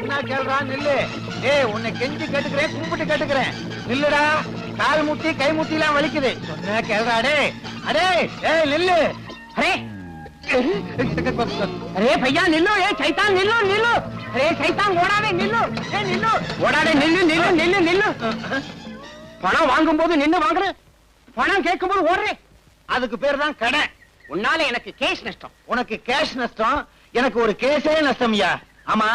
சொன்னா கேள்றா நில்லு. ஏய் உன்னை கெஞ்சி கேட்டுக்கிறேன், கும்பிட்டு கேட்டுக்கிறேன், நில்லுடா. கால் முட்டி கை முட்டி எல்லாம் வலிக்குது. சொன்னா கேள்றா. அடே அடே ஏய் நில்லு. அரே अरे भैया निल्लो, ये शैतान निल्लो निल्लो. अरे शैतान ஓடாதே நில்லு. ஏய் நில்லு. ஓடாதே நில்லு நில்லு நில்லு நில்லு. பணம் வாங்கும்போது நின்னு வாங்குற, பணம் கேட்கும்போது ஓடுறே. அதுக்கு பேர் தான் கடை. உன்னால எனக்கு கேஷ் நஷ்டம். உனக்கு கேஷ் நஷ்டம், எனக்கு ஒரு கேஸே நஷ்டம்யா. ஆமா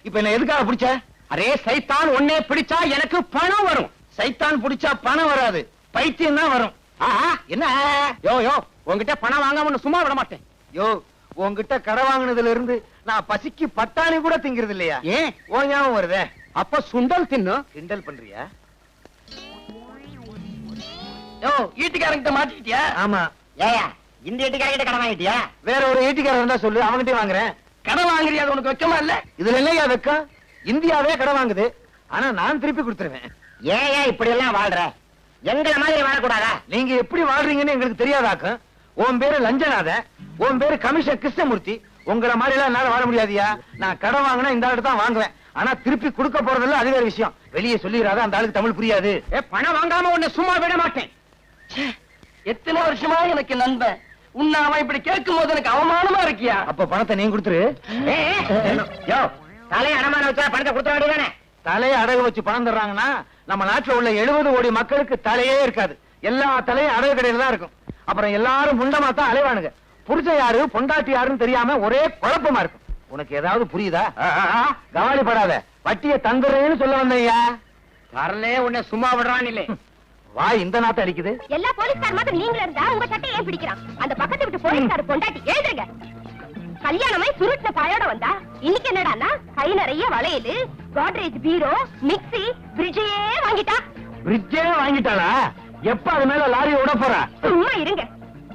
இப்ப என்ன எதுக்காக பிடிச்ச? அரே சைத்தான் உன்னை பிடிச்சா எனக்கு பணம் வரும். சைத்தான் பிடிச்சா பணம் வராது, பைத்தியம் தான் வரும். என்ன யோ யோ உன்கிட்ட பணம் வாங்காம சும்மா விட மாட்டேன். யோ உன்கிட்ட கடை வாங்கினதுல இருந்து நான் பசிக்கு பட்டாணி கூட திங்கிறது இல்லையா? ஏன் ஓ ஞாபகம் வருதே? அப்ப சுண்டல் தின்னு கிண்டல் பண்றியா? யோ ஈட்டிக்காரங்கிட்ட மாட்டிக்கிட்டியா? ஆமா. ஏயா இந்த ஈட்டிக்காரங்கிட்ட கடை வாங்கிட்டியா? வேற ஒரு ஈட்டிக்காரன் இருந்தா சொல்லு, அவன்கிட்ட வாங்குறேன். கடை வாங்குறியா? அது உனக்கு வெக்கமா இல்ல? இதுல என்னையா வெக்கம்? இந்தியாவே கடை வாங்குது, ஆனா நான் திருப்பி கொடுத்துருவேன். ஏயா இப்படி எல்லாம் வாழ்ற? எங்களை மாதிரி வாழக்கூடாதா? நீங்க எப்படி வாழ்றீங்கன்னு எங்களுக்கு தெரியாதாக்கும். உன் பேரு லஞ்சநாத, உன் பேரு கமிஷனர் கிருஷ்ணமூர்த்தி. உங்களை மாதிரி எல்லாம் என்னால வாழ முடியாதியா. நான் கடை வாங்கினா இந்த ஆளுக்கு தான் வாங்குவேன், ஆனா திருப்பி கொடுக்க போறதில்ல, அது வேற விஷயம். வெளியே சொல்லிடாத, அந்த ஆளுக்கு தமிழ் புரியாது. பணம் வாங்காம உன்னை சும்மா விட மாட்டேன். எத்தனை வருஷமா எனக்கு நண்பன், உன்னை அவன் இப்படி கேட்கும் போது எனக்கு அவமானமா இருக்கியா? அப்ப பணத்தை நீ கொடுத்துரு. தலையை அடமான வச்சா பணத்தை கொடுத்துட வேண்டியதானே? தலையை அடகு வச்சு பணம் தர்றாங்கன்னா நம்ம நாட்டுல உள்ள 70 கோடி மக்களுக்கு தலையே இருக்காது. எல்லா தலையும் அடகு கடையில தான் இருக்கும். அப்புறம் எல்லாரும் முண்டமா தான் அலைவானுங்க. புருஷ யாரு பொண்டாட்டி யாருன்னு தெரியாம ஒரே குழப்பமா இருக்கும். உனக்கு ஏதாவது புரியுதா? கவலைப்படாத, வட்டியை தந்துடுறேன்னு சொல்ல வந்தையா. வரலே உன்னை சும்மா விடுறான் இல்லே. வா இந்த நாட்டை அடிக்குது. எல்லா போலீஸ்கார் மாதிரி நீங்க இருந்தா உங்க சட்டை ஏன் பிடிக்கிறான்? அந்த பக்கத்து விட்டு போலீஸ்கார் பொண்டாட்டி எழுதுங்க. கல்யாணமே சுருட்ட பாயோட வந்தா இன்னைக்கு என்னடான்னா கை நிறைய வளையல், கோட்ரேஜ் பீரோ, மிக்ஸி, ஃப்ரிட்ஜே வாங்கிட்டா. ஃப்ரிட்ஜே வாங்கிட்டாளா? எப்ப அது மேல லாரி ஓட போறா? சும்மா இருங்க,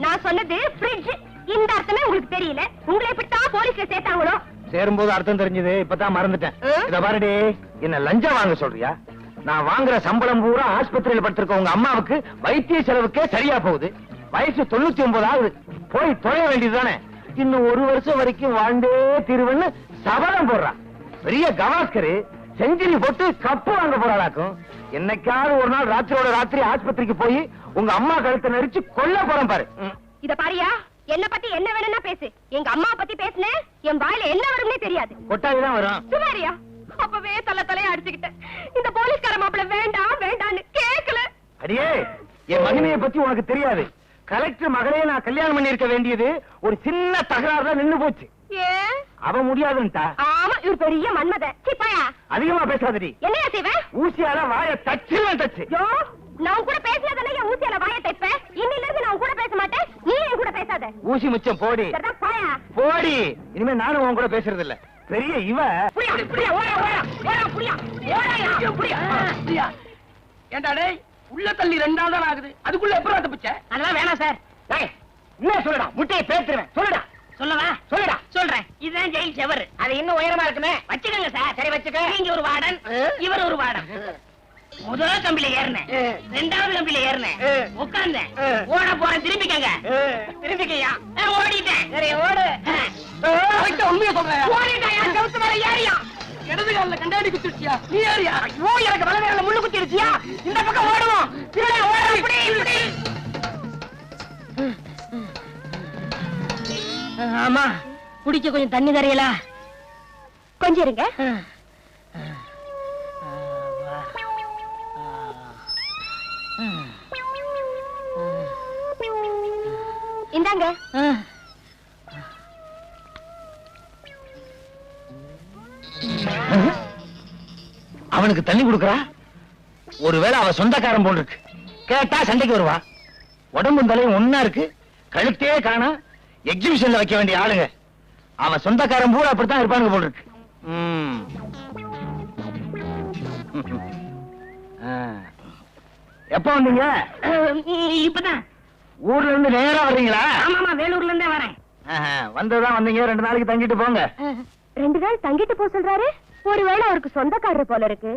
நான் சொன்னது ஃப்ரிட்ஜ். இந்த அர்த்தமே உங்களுக்கு தெரியல. உங்களை எப்படித்தான் போலீஸ்ல சேர்த்தாங்களோ? சேரும்போது அர்த்தம் தெரிஞ்சது, இப்பதான் மறந்துட்டேன். இத பாருடி, என்ன லஞ்சம் வாங்க சொல்றியா? நான் வாங்குற சம்பளம் பூரா ஆஸ்பத்திரியில படுத்திருக்க உங்க அம்மாவுக்கு வைத்திய செலவுக்கே சரியா போகுது. வயசு 99 ஆகுது. போய் தொலைய வேண்டியதுதானே? இன்னும் 1 வருஷம் வரைக்கும் வாழ்ந்தே தீர்வுன்னு சபதம் போடுறான். பெரிய கவாஸ்கரு செஞ்சுரி போட்டு கப்பு வாங்க போறாளாக்கும். என்னைக்காவது ஒரு நாள் ராத்திரியோட ராத்திரி ஆஸ்பத்திரிக்கு போய் உங்க அம்மா கழுத்தை நெரிச்சு கொல்ல போறேன் பாரு. இத பாரியா, என்ன பத்தி என்ன வேணும்னா பேசு. எங்க அம்மா பத்தி பேசுன என் வாயில என்ன வரும்னே தெரியாது. கொட்டாவிதான் வரும். சுமாரியா அப்பவே தலைய அடிச்சுக்கிட்டேன். இந்த போலீஸ்கார மாப்பிள்ள வேண்டாம் வேண்டான்னு கேட்கல. அடியே, என் மகிமையை பத்தி உனக்கு தெரியாது. கலெக்டர் மகளையே நான் கல்யாணம் பண்ணி இருக்க வேண்டியது ஒரு சின்ன தகராறுல நின்னு போச்சு. ஏன் அவ முடியாதுன்ட்டா. ஆமா, இவர் பெரிய மன்மத. சிப்பாயா அதிகமா பேசாதடி. என்னையா செய்வேன்? ஊசியால வாய தச்சுவேன் தச்சு. நான் கூட பேசினதானே என் ஊசியால வாய தைப்பேன். இன்னில இருந்து நான் கூட பேச மாட்டேன், நீ என் கூட பேசாத. ஊசி முச்சம் போடி போடி. இனிமே நானும் உன் கூட பேசுறது இல்ல. பெரிய இவ ஏண்டா டேய், உள்ள தள்ளி 2 நாள் தான் ஆகுது, அதுக்குள்ள எப்பறம் தப்பிச்ச? அதெல்லாம் வேணாம் சார். என்ன சொல்லுடா, முட்டையை பேத்துறேன். சொல்லுடா. சொல்லவா? சொல்லுடா. சொல்றேன். இதுதான் ஜெயில் செவர். அது இன்னும் உயரமா இருக்குமே. வச்சுக்கோங்க சார். சரி வச்சுக்க. நீங்க ஒரு வார்டன், இவர் ஒரு வார்டன். முதல் கம்பியில ஏறினேன், 2வது கம்பியில ஏறினேன், உட்கார்ந்தேன், ஓட போறேன். திரும்பிக்கங்க. திரும்பிக்கையா? ஓடிட்டேன். சரி ஓடு. உண்மையை சொல்றேன். ஓடிட்டாயா? கவுத்து மேல ஏறியா? இடது கால கண்டாடி குத்திருச்சியா? நீ ஏறியா? ஐயோ, எனக்கு வலது கால முள்ளு குத்திருச்சியா? இந்த பக்கம் ஓடுவோம். திருட ஓட. இப்படி இப்படி. ஆமா, குடிக்க கொஞ்சம் தண்ணி தரையலா? கொஞ்சம் இருங்க. இந்தாங்க. அவனுக்கு தண்ணி கொடுக்கறா? ஒருவேளை அவ சொந்தக்காரன் போல் இருக்கு. கேட்டா சண்டைக்கு வருவா. உடம்பும் தலையும் ஒன்னா இருக்கு, கழுத்தே காணா. எக்ஸிபிஷன்ல வைக்க வேண்டிய ஆளுங்க. அவன் சொந்தக்காரன் பூரா அப்படித்தான் இருப்பானுங்க போல் இருக்கு. எப்ப வந்தீங்க? இப்பதான். ஊர்ல இருந்து நேரா வர்றீங்களா? ஆமாமா, வேலூர்ல இருந்தே வரேன். வந்ததான் வந்தீங்க. 2 நாளைக்கு தங்கிட்டு போங்க. 2 நாள் தங்கிட்டு போ சொல்றாரு. ஒருவேளை அவருக்கு சொந்தக்காரர் போல இருக்கு.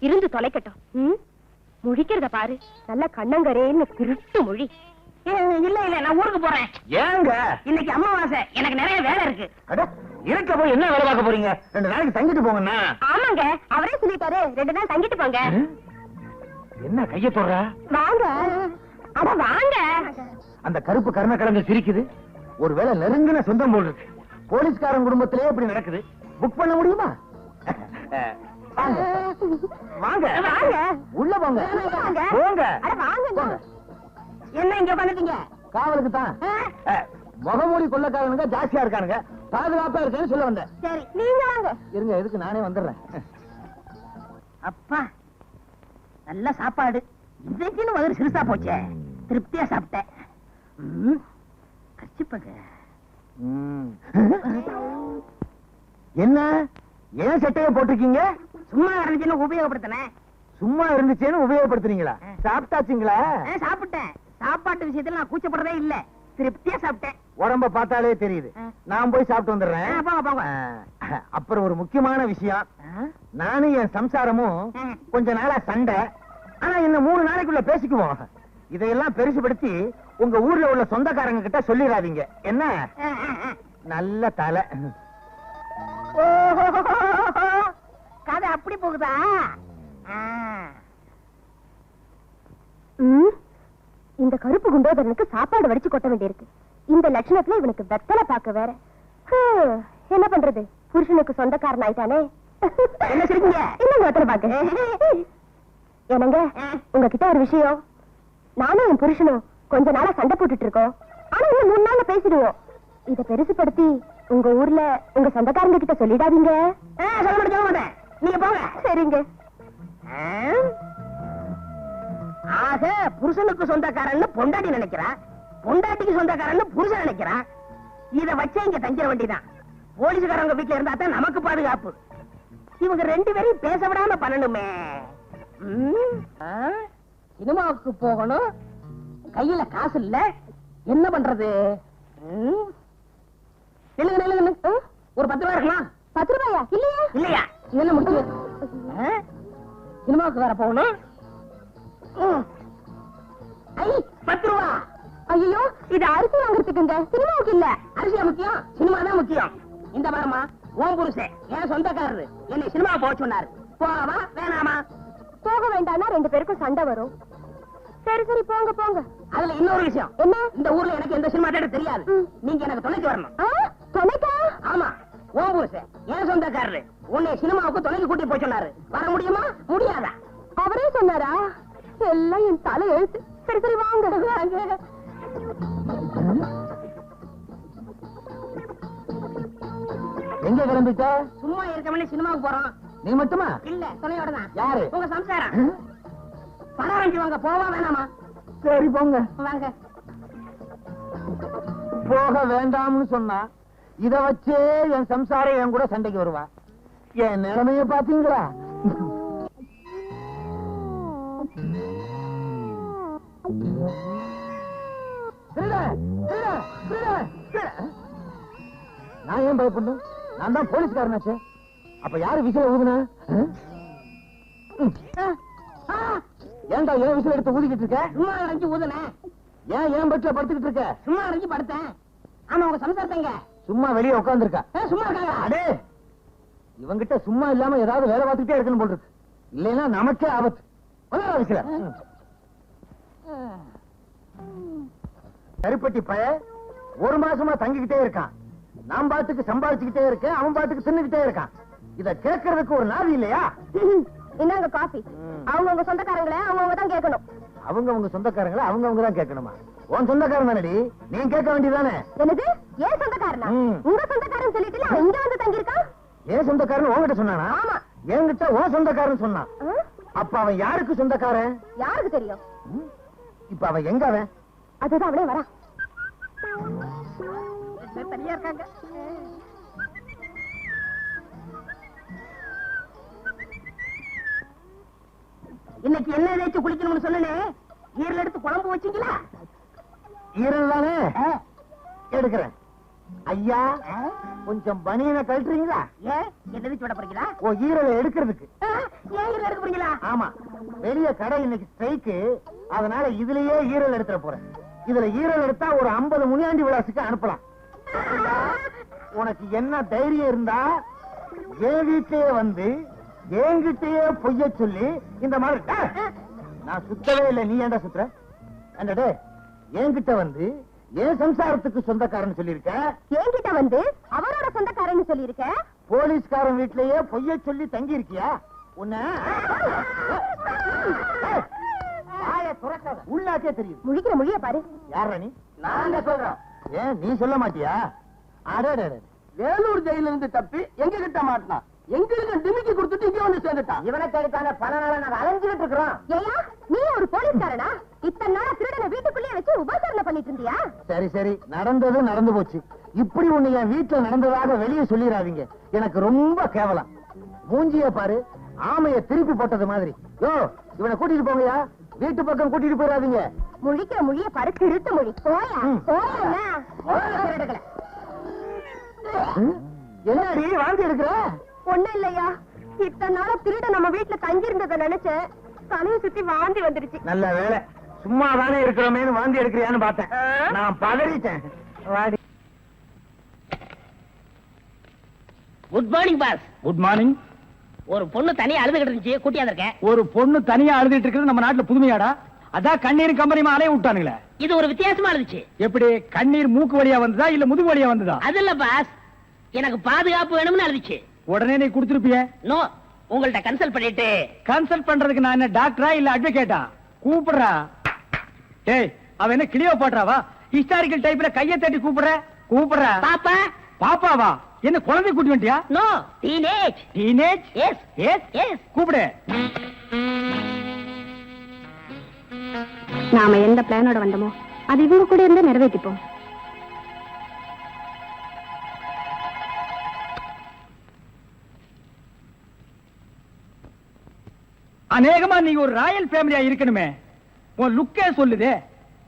இருந்து தொலைக்கட்டும். முழிக்கிறத பாரு, நல்ல கண்ணங்கரேன்னு திருட்டு மொழி. இல்ல இல்ல, நான் ஊருக்கு போறேன். ஏங்க? இன்னைக்கு அமாவாசை, எனக்கு நிறைய வேலை இருக்கு. இருக்க போய் என்ன வேலை பார்க்க போறீங்க? 2 நாளைக்கு தங்கிட்டு போங்கண்ணா. ஆமாங்க, அவரே சொல்லிட்டாரு 2 நாள் தங்கிட்டு போங்க. என்ன கைய தொடுற? வாங்க, அட வாங்க. அந்த கருப்பு கர்ணக்கிழங்கு சிரிக்குது. ஒருவேளை நெருங்கின சொந்தம் போல் இருக்கு. போலீஸ்காரன் குடும்பத்திலே இப்படி நடக்குது. புக் பண்ண முடியுமா? வாங்க வாங்க வாங்க. உள்ள போங்க. வாங்க. போங்க. அட வாங்க. போங்க. என்ன இங்க உட்காந்துட்டீங்க? காவலுக்கு தான். முகமூடி கொள்ளக்காரனுங்க ஜாஸ்தியா இருக்கானுங்க. பாதுகாப்பா இருக்கேன்னு சொல்ல வந்தேன். சரி, நீங்க வாங்க. இருங்க, எதுக்கு நானே வந்துடுறேன். அப்பா நல்ல சாப்பாடு. இன்றைக்குன்னு வயிறு சிறுசா போச்சே. திருப்தியா சாப்பிட்டேன். கச்சிப்பங்க என்ன ஏன் சட்டையை போட்டிருக்கீங்க? சும்மா இருந்துச்சுன்னு உபயோகப்படுத்தினேன். சும்மா இருந்துச்சேன்னு உபயோகப்படுத்துறீங்களா? சாப்பிட்டாச்சுங்களா? சாப்பிட்டேன். சாப்பாட்டு விஷயத்துல நான் கூச்சப்படுறதே இல்ல. திருப்தியா சாப்பிட்டேன். உடம்ப பார்த்தாலே தெரியுது. நான் போய் சாப்பிட்டு வந்துடுறேன். போங்க போங்க. அப்புறம் ஒரு முக்கியமான விஷயம். நானும் என் சம்சாரமும் கொஞ்ச நாளா சண்டை. ஆனா இன்னும் 3 நாளைக்குள்ள பேசிக்குவோம். இதையெல்லாம் பெருசுபடுத்தி உங்க ஊர்ல உள்ள சொந்தக்காரங்க கிட்ட சொல்லிடாதீங்க. என்ன? நல்ல தலை. கதை அப்படி போகுதா? இந்த கருப்பு குண்டோதரனுக்கு சாப்பாடு வடிச்சு கொட்ட வேண்டியிருக்கு. இந்த லட்சணத்துல இவனுக்கு வெத்தலை பாக்க வேற. என்ன பண்றது? புருஷனுக்கு சொந்தக்காரன் ஆயிட்டானே. என்ன சொல்றீங்க? இன்னும் வெத்தலை பாக்க. என்னங்க, உங்ககிட்ட ஒரு விஷயம். நானும் என் புருஷனும் கொஞ்ச நாளா சண்டை போட்டுட்டு இருக்கோம். ஆனா இன்னும் 3 நாள்ல பேசிடுவோம். இத பெருசுபடுத்தி உங்க ஊர்ல உங்க சொந்தக்காரங்க கிட்ட சொல்லிடாதீங்க. சொல்ல மாட்டேன். நீங்க போங்க. சரிங்க. ஆக புருஷனுக்கு சொந்தக்காரன்னு பொண்டாட்டி நினைக்கிறா, பொண்டாட்டிக்கு சொந்தக்காரன்னு புருஷன் நினைக்கிறா. இத வச்சே இங்க தங்கிட வேண்டியதான். போலீஸ்காரங்க வீட்டுல இருந்தா தான் நமக்கு பாதுகாப்பு. இவங்க 2 பேரையும் பேச விடாம பண்ணணுமே. சினிமாவுக்கு போகணும், கையில காசு இல்ல, என்ன பண்றது? ஒரு 10 ரூபாய் இருக்கலாம். 10 ரூபாயா? இல்லையா? இல்லையா? இது என்ன முக்கியம்? சினிமாவுக்கு வேற போகணும். 10 ரூபா. ஐயோ, இது அரிசி வாங்குறதுக்குங்க, சினிமாவுக்கு இல்ல. அரிசியா முக்கியம்? சினிமா தான் முக்கியம். இந்த பாருமா, உன் புருஷன் என் சொந்தக்காரரு என்னை சினிமா போக சொன்னாரு. போகவா வேணாமா? போக வேண்டாம்னா 2 பேருக்கும் சண்டை வரும். சரி சரி, போங்க போங்க. அதுல இன்னொரு விஷயம். என்ன? இந்த ஊர்ல எனக்கு எந்த சினிமா தேட்டர் தெரியாது. நீங்க எனக்கு துணைக்கு வரணும். துணைக்கா? ஆமா, உன் புருஷன் என் சொந்தக்காரரு உன்னை சினிமாவுக்கு துணைக்கு கூட்டி போய் சொன்னாரு. வர முடியுமா முடியாதா? அவரே சொன்னாரா? எல்லாம் என் தலை எழுத்து. சரி சரி, வாங்க. எங்க கிளம்பிட்ட? சும்மா இருக்கவனே சினிமாவுக்கு போறோம். நீ மட்டுமா? இல்ல, துணையோட தான். யாரு? உங்க சம்சாரம். பணம் வாங்கி வாங்க. போவா வேணாமா? சரி போங்க. வாங்க. போக வேண்டாம்னு சொன்னா இத வச்சே என் சம்சாரம் என் கூட சண்டைக்கு வருவா. என் நிலைமைய பாத்தீங்களா? நான் ஏன் பயப்படணும்? நான் தான் போலீஸ்காரனாச்சே. அப்ப யாரு விசில ஊதுனா? ஏன்டா ஏன் விசில் எடுத்து ஊதிக்கிட்டு இருக்க? சும்மா அடைஞ்சு ஊதுனேன். ஏன் பெட்ல படுத்துக்கிட்டு இருக்க? சும்மா அடைஞ்சு படுத்தேன். ஆமா, உங்க சம்சாரத்தைங்க சும்மா வெளியே உட்கார்ந்துருக்கா. சும்மா இருக்காங்க. அடே, இவங்கிட்ட சும்மா இல்லாம ஏதாவது வேலை பார்த்துக்கிட்டே இருக்கணும் போல் இருக்கு. இல்லைன்னா நமக்கே ஆபத்து. விசில கருப்பட்டி பய 1 மாசமா தங்கிக்கிட்டே இருக்கான். நான் பாட்டுக்கு சம்பாதிச்சுக்கிட்டே இருக்கேன், அவன் பாட்டுக்கு தின்னுக்கிட்டே இருக்கான். இத கேட்கறதுக்கு ஒரு நாதி இல்லையா? இந்தாங்க காஃபி. அவங்க சொந்தக்காரங்களே அவங்க தான் கேட்கணும். அவங்க சொந்தக்காரங்களை அவங்க தான் கேட்கணுமா? உன் சொந்தக்காரன் தானடி, நீ கேட்க வேண்டியதானே? என்னது? ஏன் சொந்தக்காரனா? உங்க சொந்தக்காரன் சொல்லிட்டு அவன் இங்க வந்து தங்கியிருக்கான். ஏன் சொந்தக்காரன் உன்கிட்ட சொன்னானா? ஆமா, என்கிட்ட உன் சொந்தக்காரன் சொன்னான். அப்ப அவன் யாருக்கு சொந்தக்காரன்? யாருக்கு தெரியும்? இப்ப அவன் எங்க? அவன் அதுதான் அவனே வரா. தனியா இருக்காங்க. இன்னைக்கு என்ன ஏதாச்சும் குளிக்கணும்னு சொன்னே, ஈரல் எடுத்து குழம்பு வச்சீங்களா? ஈரல் தானே எடுக்கிறேன். ஐயா, கொஞ்சம் பனியனை கழட்டுறீங்களா? ஏன் என்ன விட போறீங்களா? ஓ, ஈரலை எடுக்கிறதுக்கு. ஏன் ஈரல் எடுக்க போறீங்களா? ஆமா, வெளிய கடை இன்னைக்கு ஸ்ட்ரைக்கு. அதனால இதுலயே ஈரல் எடுத்துற போறேன். இதுல ஈரல் எடுத்தா ஒரு 50 முனியாண்டி விலாசுக்கு அனுப்பலாம். உனக்கு என்ன தைரியம் இருந்தா என் வீட்லயே வந்து என்கிட்டயே பொய்ய சொல்லி இந்த மாதிரி நான் சுத்தவே இல்லை, நீ ஏன்டா சுத்துற? என்னடே என்கிட்ட வந்து என் சம்சாரத்துக்கு சொந்தக்காரன் சொல்லிருக்க, என்கிட்ட வந்து அவரோட சொந்தக்காரன்னு சொல்லியிருக்க. போலீஸ்காரன் வீட்லயே பொய்ய சொல்லி தங்கி இருக்கியா? உன்ன உள்ளாக்கே தெரியும். முழிக்கிற மொழிய பாரு. யாரா நீ? நான் சொல்றேன். ஏன் நீ சொல்ல மாட்டியா? அடடே, வேலூர் ஜெயில இருந்து தப்பி எங்க கிட்ட மாட்டினான், எங்களுக்கு டிமிக்கி கொடுத்துட்டு இங்க வந்து சேர்ந்துட்டான். இவனை தேடித்தான பல நாளா நாங்க அலைஞ்சுக்கிட்டு இருக்கிறோம். ஏயா நீ ஒரு போலீஸ்காரனா? இத்தனை நாளா திருடனை வீட்டுக்குள்ளேயே வச்சு உபசரணை பண்ணிட்டு இருந்தியா? சரி சரி, நடந்தது நடந்து போச்சு. இப்படி ஒண்ணு என் வீட்டுல நடந்ததாக வெளியே சொல்லிடாதீங்க, எனக்கு ரொம்ப கேவலம். மூஞ்சிய பாரு, ஆமைய திருப்பி போட்டது மாதிரி. யோ, இவனை கூட்டிட்டு போங்கயா, வீட்டு பக்கம் கூட்டிட்டு போயிடாதீங்க. முழிக்கிற மொழிய பாரு, திருட்டு மொழி. போயா போயா. என்னடி வாந்தி எடுக்கிற? ஒண்ணும் இல்லையா, இத்தனை நாளா திருட நம்ம வீட்டுல தங்கி இருந்ததை நினைச்சேன், தலையை சுத்தி வாந்தி வந்துருச்சு. நல்ல வேலை, சும்மா தானே இருக்கிறோமேனு வாந்தி எடுக்கிறியான்னு பார்த்தேன். நான் பதறிட்டேன். வாடி. Good morning boss. Good morning. ஒரு பொண்ணு தனியா அழுதுகிட்டு இருந்துச்சு, கூட்டியாந்து இருக்கேன். ஒரு பொண்ணு தனியா அழுதுட்டு இருக்கிறது நம்ம நாட்டுல புதுமையாடா? அதான் கண்ணீர் கம்பெனிமா அலைய விட்டானுங்களே. இது ஒரு வித்தியாசமா இருந்துச்சு. எப்படி, கண்ணீர் மூக்கு வழியா வந்ததா இல்ல முதுகு வழியா வந்ததா? அது இல்ல பாஸ், எனக்கு பாதுகாப்பு வேணும்னு அழுதுச்சு. உடனே நீ கொடுத்துருப்பிய? நோ, உங்கள்ட்ட கன்சல்ட் பண்ணிட்டு. கன்சல்ட் பண்றதுக்கு நான் என்ன டாக்டரா இல்ல அட்வொகேட்டா? கூப்பிடுறா. டேய், அவ என்ன கிளியோ பாட்றாவா? ஹிஸ்டாரிக்கல் டைப்ல கையை தட்டி கூப்பிடுறா. பாப்பா. பாப்பாவா? என்ன குழந்தை கூட்டி வந்துட்டியா? No, teenage. Teenage? Yes yes yes. கூப்பிடு. நாம எந்த பிளானோட வந்தோமோ அது இவங்க கூட இருந்து நிறைவேற்றிப்போம். அநேகமா நீங்க ஒரு ராயல் ஃபேமிலியா இருக்கணுமே. உன் லுக்கே சொல்லுதே.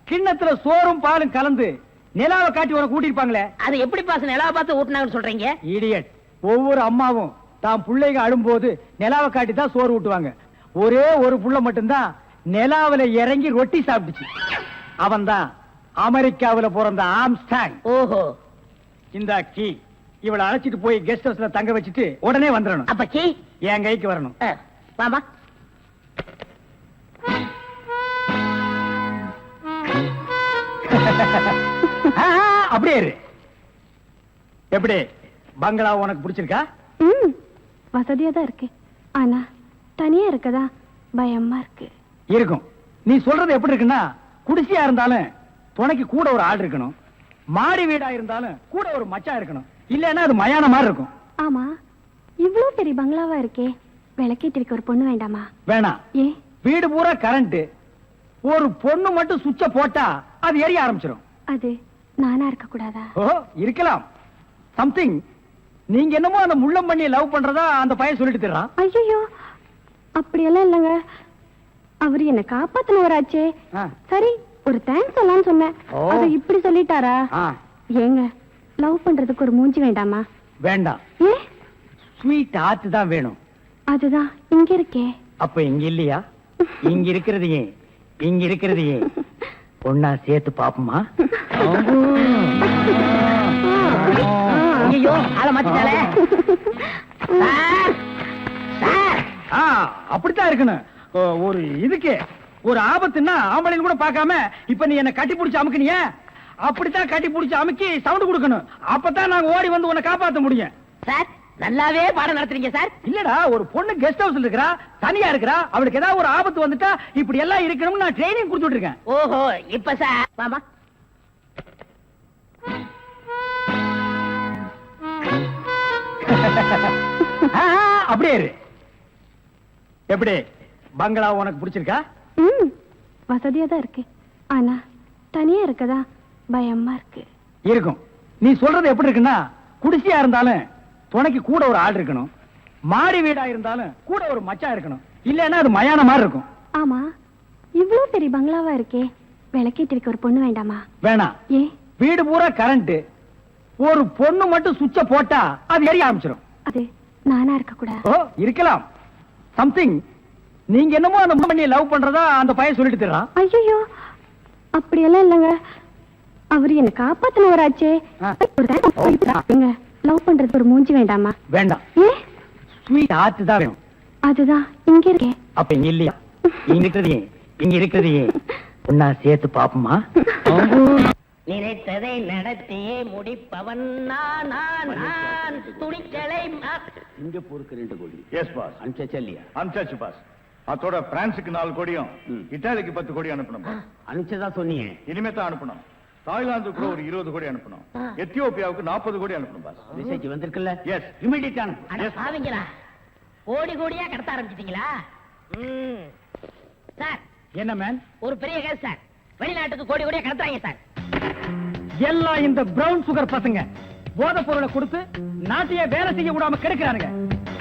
கிண்ணத்துல சோறும் பாலும் கலந்து நிலாவை காட்டி உன கூட்டிருப்பாங்களே. அது எப்படி பாஸ் நிலாவை பார்த்து ஊட்டினாங்கன்னு சொல்றீங்க? இடியட். ஒவ்வொரு அம்மாவும் தாம் பிள்ளைங்க அழும்போது நிலாவை காட்டி தான் சோறு ஊட்டுவாங்க. ஒரே ஒரு புள்ள மட்டும்தான் நிலாவில இறங்கி ரொட்டி சாப்பிட்டுச்சு. அவன் தான் அமெரிக்காவில பிறந்த ஆம்ஸ்டாங். ஓஹோ. இந்த கீ இவளை அழைச்சிட்டு போய் கெஸ்ட் ஹவுஸ்ல தங்க வச்சுட்டு உடனே வந்துடணும். அப்ப கீ என் கைக்கு வரணும். வாமா. அப்படியே இரு. எப்படி, பங்களா உனக்கு பிடிச்சிருக்கா? வசதியா தான் இருக்கு, ஆனா தனியா இருக்கதா பயமா இருக்கு. இருக்கும். நீ சொல்றது எப்படி இருக்குன்னா, குடிசையா இருந்தாலும் துணைக்கு கூட ஒரு ஆள் இருக்கணும், மாடி வீடா இருந்தாலும் கூட ஒரு மச்சான் இருக்கணும், இல்லன்னா அது மயான மாதிரி இருக்கும். ஆமா, இவ்வளவு பெரிய பங்களாவா இருக்கே, விளக்கேத்தி வைக்க ஒரு பொண்ணு வேண்டாமா? வேணாம். ஏ, வீடு பூரா கரண்ட், ஒரு பொண்ணு மட்டும் சுவிட்ச போட்டா அது எரிய ஆரம்பிச்சிடும். அது நானா இருக்க கூடாதா? ஓ, இருக்கலாம். சம்திங். நீங்க என்னமோ அந்த முள்ளம் பண்ணி லவ் பண்றதா அந்த பையன் சொல்லிட்டு தர்றான். ஐயோ, அப்படியெல்லாம் இல்லங்க, அவரு என்ன காப்பாத்தினவராச்சே. சரி, ஒரு தேங்க்ஸ் சொல்லலாம்னு சொன்னேன், அது இப்படி சொல்லிட்டாரா? ஏங்க, லவ் பண்றதுக்கு ஒரு மூஞ்சி வேண்டாமா? வேண்டாம். ஏ, ஸ்வீட் ஆர்ட் தான் வேணும். அதுதான் இங்க இருக்கே. அப்ப இங்க இல்லையா? இங்க இருக்கிறது ஏன், இங்க இருக்கிறது ஏன் ஒன்னா சேர்த்து பாப்போமா? ஐயோ, ஆள மாத்திட்டாளே. அப்படித்தான் இருக்கணும். ஒரு இதுக்கு ஒரு ஆபத்துன்னா ஆம்பளைன்னு கூட பார்க்காம இப்ப நீ என்ன கட்டி பிடிச்சு அமுக்குனிய, அப்படித்தான் கட்டி பிடிச்சு அமுக்கி சவுண்ட் கொடுக்கணும். அப்பதான் நாங்க ஓடி வந்து உன்னை காப்பாத்த முடியும். சார், நல்லாவே பாடம் நடத்துறீங்க சார். இல்லடா, ஒரு பொண்ணு கெஸ்ட் ஹவுஸ்ல இருக்கறா, தனியா இருக்கறா, அவளுக்கு ஏதாவது ஒரு ஆபத்து வந்துட்டா இப்படி எல்லாம் இருக்கணும்னு நான் ட்ரைனிங் கொடுத்துட்டு இருக்கேன். ஓஹோ, இப்ப சார் மாமா. அப்படியே இரு. எப்படி, பங்களா உனக்கு பிடிச்சிருக்கா? வசதியா தான் இருக்கு, ஆனா தனியா இருக்கதா பயமா இருக்கு. இருக்கும். நீ சொல்றது எப்படி இருக்குன்னா, குடிசையா இருந்தாலும் துணைக்கு கூட ஒரு ஆள் இருக்கணும், மாடி வீடா இருந்தாலும் கூட ஒரு மச்சான் இருக்கணும், இல்லன்னா அது மயான மாதிரி இருக்கும். ஆமா, இவ்வளவு பெரிய பங்களாவா இருக்கே, விளக்கேத்தி வைக்க ஒரு பொண்ணு வேண்டாமா? வேணாம். ஏ, வீடு பூரா கரண்ட், ஒரு பொண்ணு மட்டும் சுவிட்ச போட்டா அது எரிய ஆரம்பிச்சிடும். அது நானா இருக்க கூடாது. ஓ, இருக்கலாம். சம்திங். நீங்க என்னமோ அந்த பண்ணி லவ் பண்றதா அந்த பையன் சொல்லிட்டு தர்றான். ஐயோ, அப்படியெல்லாம் இல்லங்க, அவரு என்ன காப்பாத்தினவராச்சே. லவ் பண்றது ஒரு மூஞ்சி வேண்டாமா? வேண்டாம், ஏ ஸ்வீட் ஆர்ட் தான் வேணும். அதுதான் இங்க இருக்கேன். அப்ப இங்க இல்லையா? இங்க இருக்கிறதே ஒன்னா சேர்த்து பாப்போமா? நினைத்ததை நடத்தியே முடிப்பவன் நான் துணிச்சலை சிங்கப்பூருக்கு 2 கோடி. S boss. அனுப்பிச்சா இல்லையா? அனுப்பிச்சாச்சு பாஸ். அதோட பிரான்ஸுக்கு 4 கோடியும் இத்தாலிக்கு 10 கோடி அனுப்பணும் boss. அனுப்பிச்சதா சொன்னீங்க. இனிமே தான் அனுப்பணும். தாய்லாந்துக்கு கூட ஒரு 20 கோடி அனுப்பணும். எத்தியோப்பியாவுக்கு 40 கோடி அனுப்பணும் பாஸ். மெசேஜ் வந்திருக்குல்ல? எஸ். இமிடியேட் அட பாவிங்களா, கோடி கோடியா கடத்த ஆரம்பிச்சிட்டீங்களா? சார், என்ன மேன்? ஒரு பெரிய கேஸ் சார். வெளிநாட்டுக்கு கோடி கோடியா கடத்துறாங்க சார். எல்லாம் இந்த பிரவுன் சுகர் பசங்க போதை பொருளை கொடுத்து நாட்டையே வேலை செய்ய விடாம கெடுக்கிறானுங்க.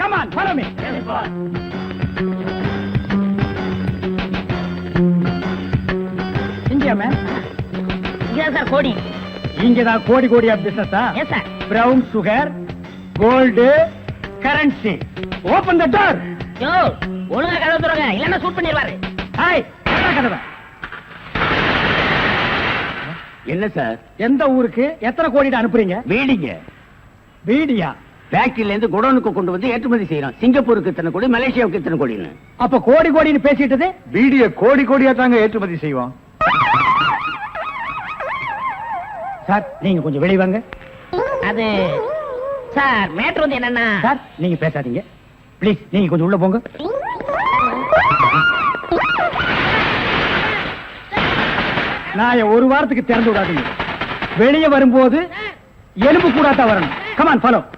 Come on, follow me. இங்கயா மேன்? இங்கதான் சார் கோடி. இங்கதான் கோடி கோடியா பிசினஸா? Yes sir. Brown sugar, gold, currency. Open the door. Yo, ஒழுங்கா கதவை திறங்க, இல்லன்னா ஷூட் பண்ணிடுவாரு. ஹாய், கதவை. என்ன சார்? எந்த ஊருக்கு எத்தனை கோடி அனுப்புறீங்க? வீடிங்க. வீடியா? ஃபேக்டரியில இருந்து குடோனுக்கு கொண்டு வந்து ஏற்றுமதி செய்யறோம். சிங்கப்பூருக்கு இத்தனை கோடி, மலேசியாவுக்கு இத்தனை கோடின்னு. அப்ப கோடி கோடின்னு பேசிட்டது? வீடிய கோடி கோடியா தாங்க ஏற்றுமதி செய்வோம். சார், நீங்க கொஞ்சம் வெளிய வாங்க. அது சார், மேட்டர் வந்து என்னன்னா சார், நீங்க பேசாதீங்க ப்ளீஸ். நீங்க கொஞ்சம் உள்ள போங்க. நான் ஒரு வாரத்துக்கு திறந்து விடாதீங்க. வெளியே வரும்போது எலும்பு கூடாதான் வரணும். Come on, follow.